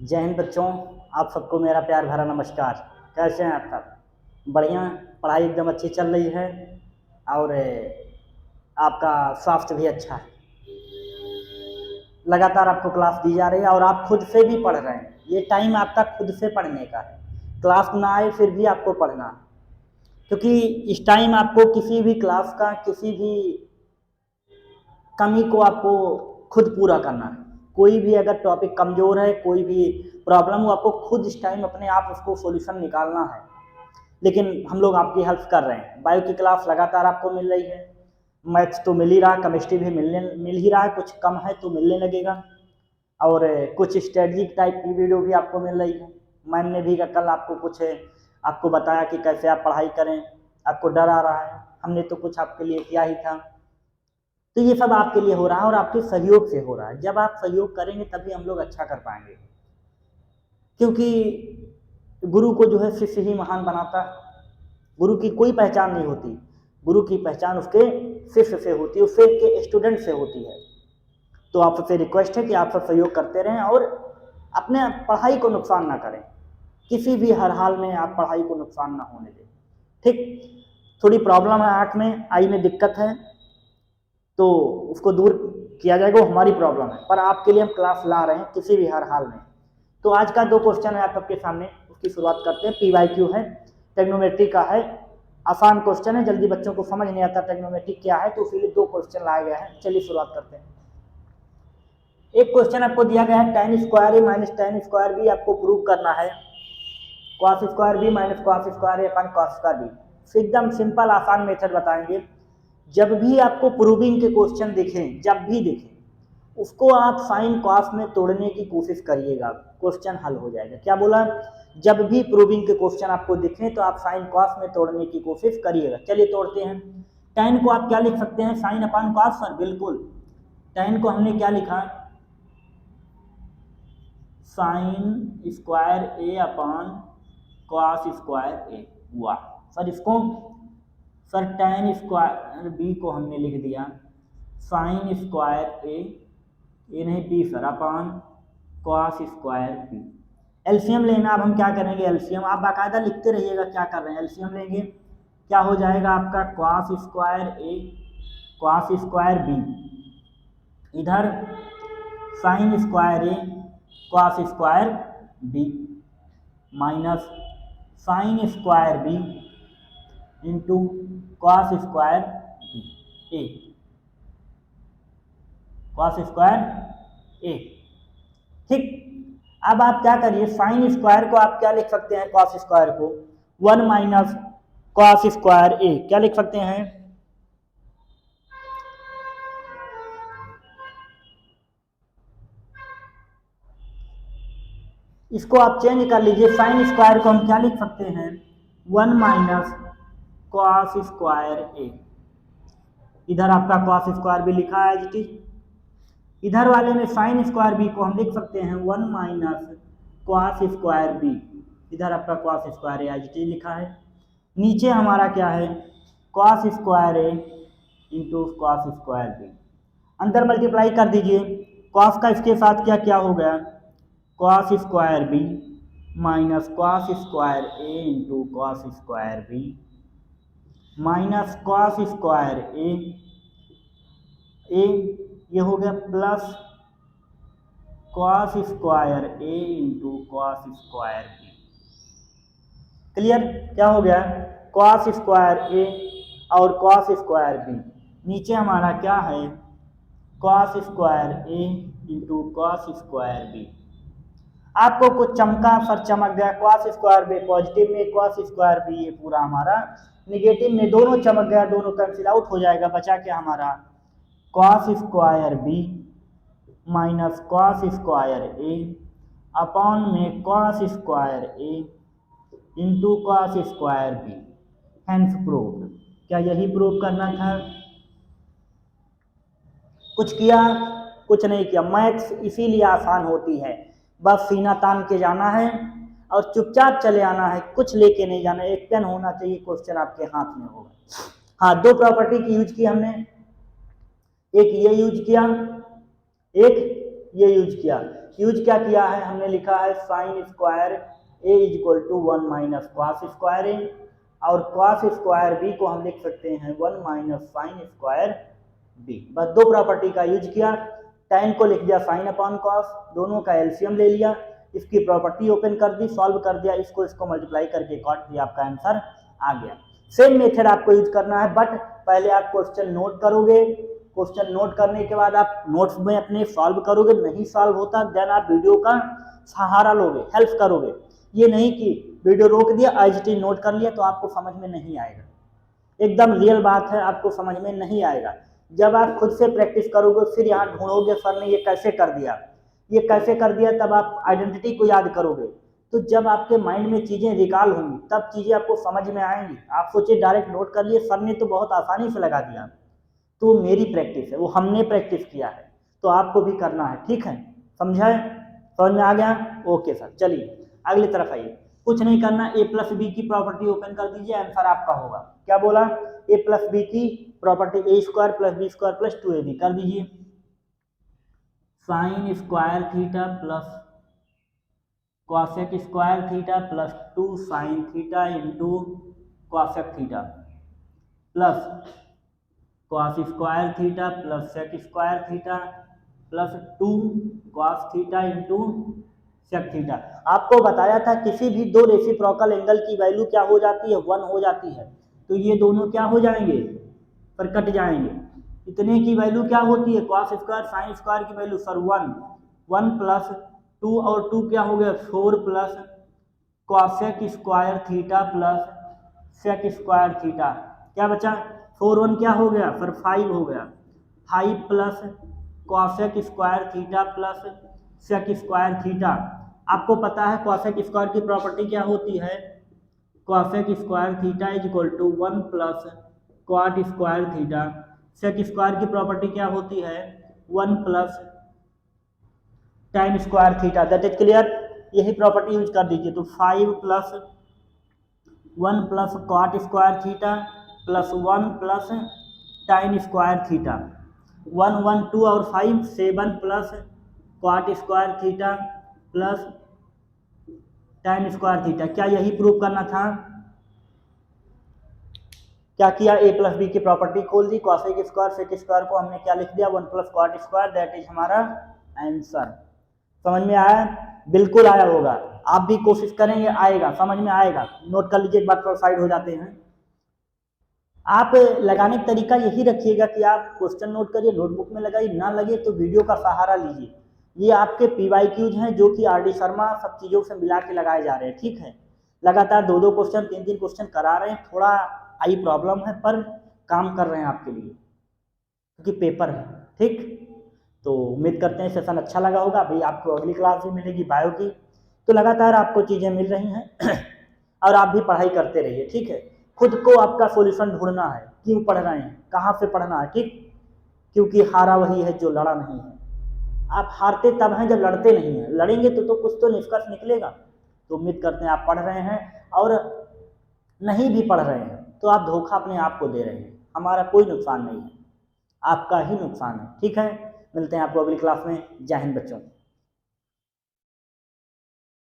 जय हिंद बच्चों, आप सबको मेरा प्यार भरा नमस्कार। कैसे हैं आप सब? बढ़िया। पढ़ाई एकदम अच्छी चल रही है और आपका स्वास्थ्य भी अच्छा है। लगातार आपको क्लास दी जा रही है और आप खुद से भी पढ़ रहे हैं। ये टाइम आपका खुद से पढ़ने का है। क्लास ना आए फिर भी आपको पढ़ना है, क्योंकि इस टाइम आपको किसी भी क्लास का किसी भी कमी को आपको खुद पूरा करना है। कोई भी अगर टॉपिक कमज़ोर है, कोई भी प्रॉब्लम हो, आपको खुद इस टाइम अपने आप उसको सॉल्यूशन निकालना है। लेकिन हम लोग आपकी हेल्प कर रहे हैं। बायो की क्लास लगातार आपको मिल रही है। मैथ्स तो मिल ही रहा, केमिस्ट्री भी मिल ही रहा है, कुछ कम है तो मिलने लगेगा। और कुछ स्ट्रेटजिक टाइप की वीडियो भी आपको मिल रही है। मैम ने भी कल आपको कुछ आपको बताया कि कैसे आप पढ़ाई करें। आपको डर आ रहा है, हमने तो कुछ आपके लिए किया ही था। तो ये सब आपके लिए हो रहा है और आपके सहयोग से हो रहा है। जब आप सहयोग करेंगे तभी हम लोग अच्छा कर पाएंगे, क्योंकि गुरु को जो है शिष्य ही महान बनाता है। गुरु की कोई पहचान नहीं होती, गुरु की पहचान उसके शिष्य से होती है, उससे के स्टूडेंट से होती है। तो आप सबसे रिक्वेस्ट है कि आप सब सहयोग करते रहें और अपने पढ़ाई को नुकसान ना करें। किसी भी हर हाल में आप पढ़ाई को नुकसान ना होने दें। ठीक, थोड़ी प्रॉब्लम है, आँख में आई में दिक्कत है, तो उसको दूर किया जाएगा, वो हमारी प्रॉब्लम है, पर आपके लिए हम क्लास ला रहे हैं किसी भी हर हाल में। तो आज का 2 क्वेश्चन है आप सबके सामने, उसकी शुरुआत करते हैं। PYQ है, टेक्नोमेट्री का है। आसान क्वेश्चन है, जल्दी बच्चों को समझ नहीं आता टेक्नोमेट्री क्या है, तो इसीलिए 2 क्वेश्चन लाया गया है। चलिए शुरुआत करते हैं। एक क्वेश्चन आपको दिया गया है, tan square A minus tan square B आपको प्रूव करना है। cos square B minus cos square A upon cos square B. एकदम सिंपल आसान मेथड बताएंगे। जब भी आपको प्रूविंग के क्वेश्चन दिखें, जब भी दिखें, उसको आप साइन कॉस में तोड़ने की कोशिश करिएगा, क्वेश्चन हल हो जाएगा। क्या बोला? जब भी प्रूविंग के क्वेश्चन आपको दिखें तो आप साइन कॉस में तोड़ने की कोशिश करिएगा। चलिए तोड़ते हैं। tan को आप क्या लिख सकते हैं? साइन अपान कॉस सर, बिल्कुल। tan को हमने क्या लिखा? साइन स्क्वायर ए अपान कॉस स्क्वायर ए। वाह सर, इसको सर tan स्क्वायर बी को हमने लिख दिया साइन स्क्वायर ए नहीं B sir, upon cos square B. LCM लेना। अब हम क्या करेंगे? एलसीएम आप बाकायदा लिखते रहिएगा क्या कर रहे हैं। एलसीएम लेंगे, क्या हो जाएगा आपका? Cos square A cos square B, इधर sine square A cos square B, minus sine square B into cos square B A, cos square A. ठीक, अब आप क्या करिए, साइन स्क्वायर को आप क्या लिख सकते हैं? कॉस स्क्वायर को 1 माइनस कॉस स्क्वायर ए, क्या लिख सकते हैं? इसको आप चेंज कर लीजिए। साइन स्क्वायर को हम क्या लिख सकते हैं? 1 माइनस कॉस स्क्वायर ए। इधर आपका कॉस स्क्वायर भी लिखा है जी। इधर वाले में साइन स्क्वायर बी को हम लिख सकते हैं 1 माइनस कॉस स्क्वायर बी। इधर आपका कॉस स्क्वायर ए जी लिखा है। नीचे हमारा क्या है? Cos square A into cos square B. अंदर मल्टीप्लाई कर दीजिए। कॉस का इसके साथ क्या क्या हो गया? Cos square B minus cos square A into cos square B, minus cos square A ये हो गया plus cos square A into cos square B. Clear? क्या हो गया? कॉस स्क्वायर ए और कॉस स्क्वायर बी। नीचे हमारा क्या है? Cos square A into cos square B. आपको कुछ चमका, सर चमक गया। कॉस स्क्वायर बी पॉजिटिव में, कॉस स्क्वायर बी ये पूरा हमारा निगेटिव में, दोनों चमक गया, दोनों कैंसिल आउट हो जाएगा। बचा क्या हमारा? Cos square B minus cos square A upon में cos square A into cos square B. Hence proved. क्या यही प्रूव करना था? कुछ किया? कुछ नहीं किया। मैथ्स इसीलिए आसान होती है, बस सीना तान के जाना है और चुपचाप चले आना है, कुछ लेके नहीं जाना। एक पेन होना चाहिए, क्वेश्चन आपके हाथ में होगा। हाँ, 2 प्रॉपर्टी की यूज की हमने। एक ये यूज किया, एक ये यूज क्या किया है, हमने लिखा है sine square A is equal to 1 minus cos square A, और कॉस स्क्वायर बी को हम लिख सकते हैं 1 माइनस साइन स्क्वायर बी। बस दो प्रॉपर्टी का यूज किया, tan को लिख दिया साइन अपॉन कॉस, दोनों का एलसीएम ले लिया, इसकी प्रॉपर्टी ओपन कर दी, सॉल्व कर दिया, इसको मल्टीप्लाई करके काट दिया, आपका आंसर आ गया। सेम मेथड आपको यूज करना है, बट पहले आप क्वेश्चन नोट करोगे, क्वेश्चन नोट करने के बाद आप नोट्स में अपने सॉल्व करोगे, नहीं सॉल्व होता देन आप वीडियो का सहारा लोगे, हेल्प करोगे। ये नहीं कि वीडियो रोक दिया आईजीटी नोट कर लिया तो आपको समझ में नहीं आएगा, एकदम रियल बात है, आपको समझ में नहीं आएगा। जब आप खुद से प्रैक्टिस करोगे, फिर यहाँ ढूंढोगे सर ने ये कैसे कर दिया, ये कैसे कर दिया, तब आप आइडेंटिटी को याद करोगे। तो जब आपके माइंड में चीज़ें रिकॉल होंगी तब चीज़ें आपको समझ में आएंगी। आप सोचिए डायरेक्ट नोट कर लिए, सर ने तो बहुत आसानी से लगा दिया, तो मेरी प्रैक्टिस है, वो हमने प्रैक्टिस किया है, तो आपको भी करना है, ठीक है, समझा है, समझ में आ गया? ओके सर, चलिए अगली तरफ आइए। कुछ नहीं करना, ए प्लस बी की प्रॉपर्टी ओपन कर दीजिए, आंसर आपका होगा। क्या बोला? ए प्लस बी की property A square plus B square plus 2ab कर दीजिए। Sine square theta plus cosec square theta plus 2 sine theta into cosec theta plus cos square theta plus sec square theta plus 2 cos theta into sec theta. आपको बताया था किसी भी दो reciprocal angle की value क्या हो जाती है, 1 हो जाती है, तो ये दोनों क्या हो जाएंगे, पर कट जाएंगे। इतने की वैल्यू क्या होती है, कॉस स्क्वायर साइन स्क्वायर की वैल्यू सर 1 प्लस 2 और 2 क्या हो गया 4 plus cosec square theta plus sec square theta, क्या बचा 4 1 क्या हो गया सर 5 हो गया, 5 plus cosec square theta plus sec square theta. आपको पता है कॉसेक स्क्वायर की प्रॉपर्टी क्या होती है, cosec square theta is equal to 1 plus cot square theta. Sec square की प्रॉपर्टी क्या होती है 1 plus tan square theta. That is clear, यही प्रॉपर्टी यूज कर दीजिए। तो 5 plus 1 plus cot square theta plus 1 plus tan square theta, 1 1 2 और 5 7 plus cot square theta plus tan square theta. क्या यही प्रूव करना था? क्या किया, ए प्लस बी की प्रॉपर्टी खोल दी, कॉसेक स्क्वायर सेक स्क्वायर को हमने क्या लिख दिया 1 plus cot square, that is हमारा आंसर। समझ में आया? बिल्कुल आया होगा, आप भी कोशिश करेंगे आएगा, समझ में आएगा। नोट कर लीजिए, एक बार थोड़ा साइड हो जाते हैं। आप लगाने का तरीका यही रखिएगा कि आप क्वेश्चन नोट करिए, नोटबुक में लगाइए, ना लगे तो वीडियो का सहारा लीजिए। ये आपके PYQs हैं जो कि RD शर्मा सब चीज़ों से मिला के लगाए जा रहे हैं, ठीक है। लगातार 2 क्वेश्चन 3 क्वेश्चन करा रहे हैं, थोड़ा आई प्रॉब्लम है पर काम कर रहे हैं आपके लिए, क्योंकि पेपर है, ठीक। तो उम्मीद करते हैं सेशन अच्छा लगा होगा। अभी आपको अगली क्लास भी मिलेगी बायो की, तो लगातार आपको चीज़ें मिल रही हैं और आप भी पढ़ाई करते रहिए, ठीक है। खुद को आपका सॉल्यूशन ढूंढना है, क्यों पढ़ रहे हैं, कहाँ से पढ़ना है, ठीक। क्योंकि हारा वही है जो लड़ा नहीं है। आप हारते तब हैं जब लड़ते नहीं हैं, लड़ेंगे तो कुछ तो निष्कर्ष निकलेगा। तो उम्मीद करते हैं आप पढ़ रहे हैं, और नहीं भी पढ़ रहे हैं तो आप धोखा अपने आप को दे रहे हैं, हमारा कोई नुकसान नहीं है, आपका ही नुकसान है, ठीक है। मिलते हैं आपको अगली क्लास में। जय हिंद बच्चों।